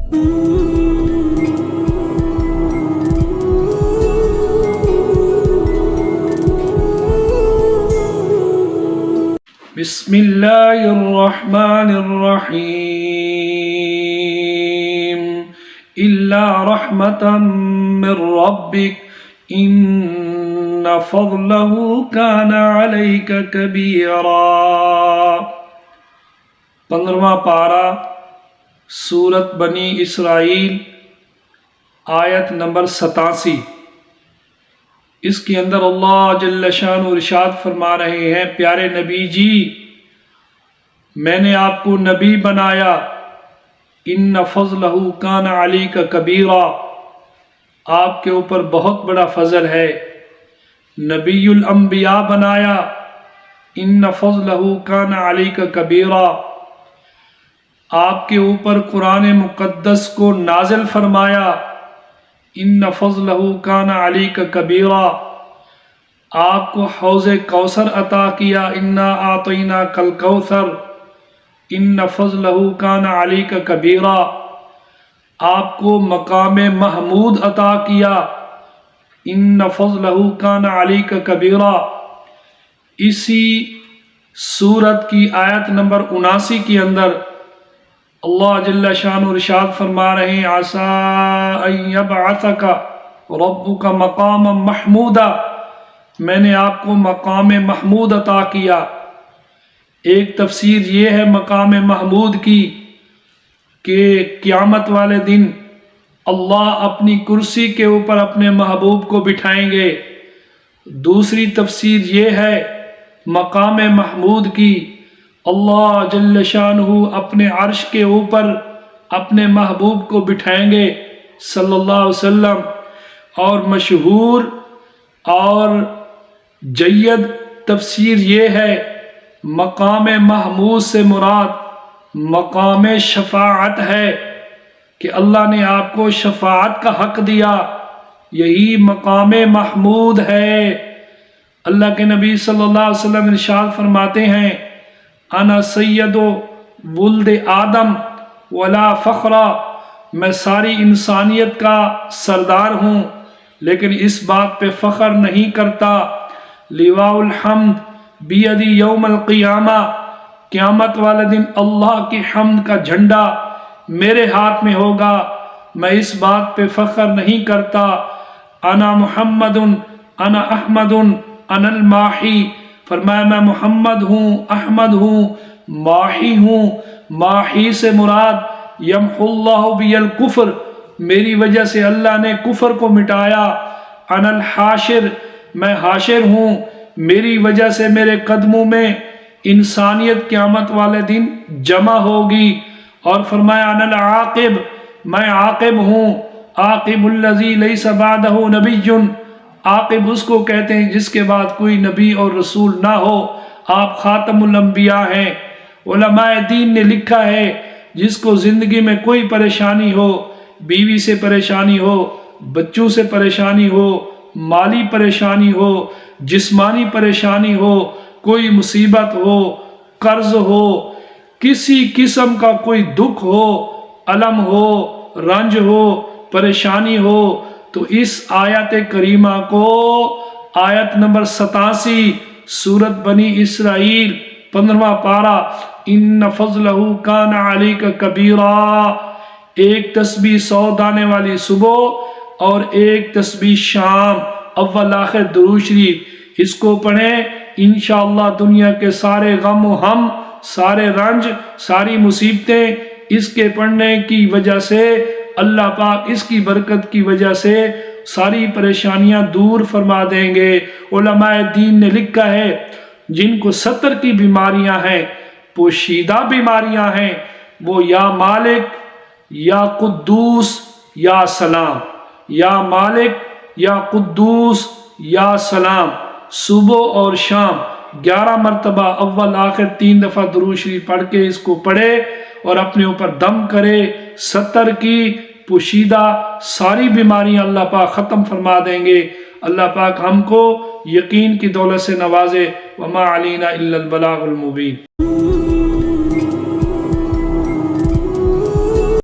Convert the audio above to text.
بسم اللہ الرحمن الرحیم الا رحمتا من ربک ان فضلہ کان علیک کبیرا۔ 15واں پارہ سورت بنی اسرائیل، آیت نمبر 87۔ اس کے اندر اللہ جل شانہ ارشاد فرما رہے ہیں، پیارے نبی جی میں نے آپ کو نبی بنایا، ان فضلہ کان علیک کبیرا، آپ کے اوپر بہت بڑا فضل ہے۔ نبی الانبیاء بنایا، ان فضلہ کان علیک کبیرا، آپ کے اوپر قرآن مقدس کو نازل فرمایا، ان فضلہ کان علیک کبیرا، آپ کو حوض کوثر عطا کیا، انا اعطیناک الکوثر، ان فضلہ کان علیک کبیرا، آپ کو مقام محمود عطا کیا، ان فضلہ کان علیک کبیرا۔ اسی سورت کی آیت نمبر 79 کے اندر اللہ جل شانہ ارشاد فرما رہے ہیں، عسیٰ ان یبعثک ربک مقاما محمودا، میں نے آپ کو مقام محمود عطا کیا۔ ایک تفسیر یہ ہے مقام محمود کی کہ قیامت والے دن اللہ اپنی کرسی کے اوپر اپنے محبوب کو بٹھائیں گے۔ دوسری تفسیر یہ ہے مقام محمود کی، اللہ جل شانہ اپنے عرش کے اوپر اپنے محبوب کو بٹھائیں گے صلی اللہ علیہ وسلم۔ اور مشہور اور جید تفسیر یہ ہے مقام محمود سے مراد مقام شفاعت ہے کہ اللہ نے آپ کو شفاعت کا حق دیا، یہی مقام محمود ہے۔ اللہ کے نبی صلی اللہ علیہ وسلم ارشاد فرماتے ہیں، انا سید ولد آدم ولا فخر، میں ساری انسانیت کا سردار ہوں لیکن اس بات پہ فخر نہیں کرتا، لواء الحمد بیدی یوم القیامہ، قیامت والے دن اللہ کی حمد کا جھنڈا میرے ہاتھ میں ہوگا، میں اس بات پہ فخر نہیں کرتا۔ انا محمد انا احمد انا الماحی، فرمایا میں محمد ہوں، احمد ہوں، ماحی ہوں۔ ماحی سے مراد یمحو اللہ بی الکفر، میری وجہ سے اللہ نے کفر کو مٹایا۔ انا الحاشر، میں حاشر ہوں، میری وجہ سے میرے قدموں میں انسانیت قیامت والے دن جمع ہوگی۔ اور فرمایا انا العاقب، میں عاقب ہوں، عاقب الذی لیس بعدہ نبی، عاقب اس کو کہتے ہیں جس کے بعد کوئی نبی اور رسول نہ ہو، آپ خاتم الانبیاء ہیں۔ علماء دین نے لکھا ہے جس کو زندگی میں کوئی پریشانی ہو، بیوی سے پریشانی ہو، بچوں سے پریشانی ہو، مالی پریشانی ہو، جسمانی پریشانی ہو، کوئی مصیبت ہو، قرض ہو، کسی قسم کا کوئی دکھ ہو، الم ہو، رنج ہو، پریشانی ہو، تو اس آیت کریمہ کو آیت نمبر 87 سورت بنی اسرائیل 15واں پارہ ان فضلہ کان علیک کبیرا، ایک تسبیح 100 دانے والی صبح اور ایک تسبیح شام، اول آخر درود شریف، اس کو پڑھیں انشاءاللہ دنیا کے سارے غم و ہم، سارے رنج، ساری مصیبتیں اس کے پڑھنے کی وجہ سے اللہ پاک اس کی برکت کی وجہ سے ساری پریشانیاں دور فرما دیں گے۔ علماء دین نے لکھا ہے جن کو 70 کی بیماریاں ہیں، پوشیدہ بیماریاں ہیں، وہ یا مالک یا قدوس یا سلام، یا مالک یا قدوس یا سلام، صبح اور شام 11 مرتبہ اول آخر 3 دفعہ درود شریف پڑھ کے اس کو پڑھے اور اپنے اوپر دم کرے، 70 کی پوشیدہ ساری بیماریاں اللہ پاک ختم فرما دیں گے۔ اللہ پاک ہم کو یقین کی دولت سے نوازے، وما علینا الا البلاغ المبین۔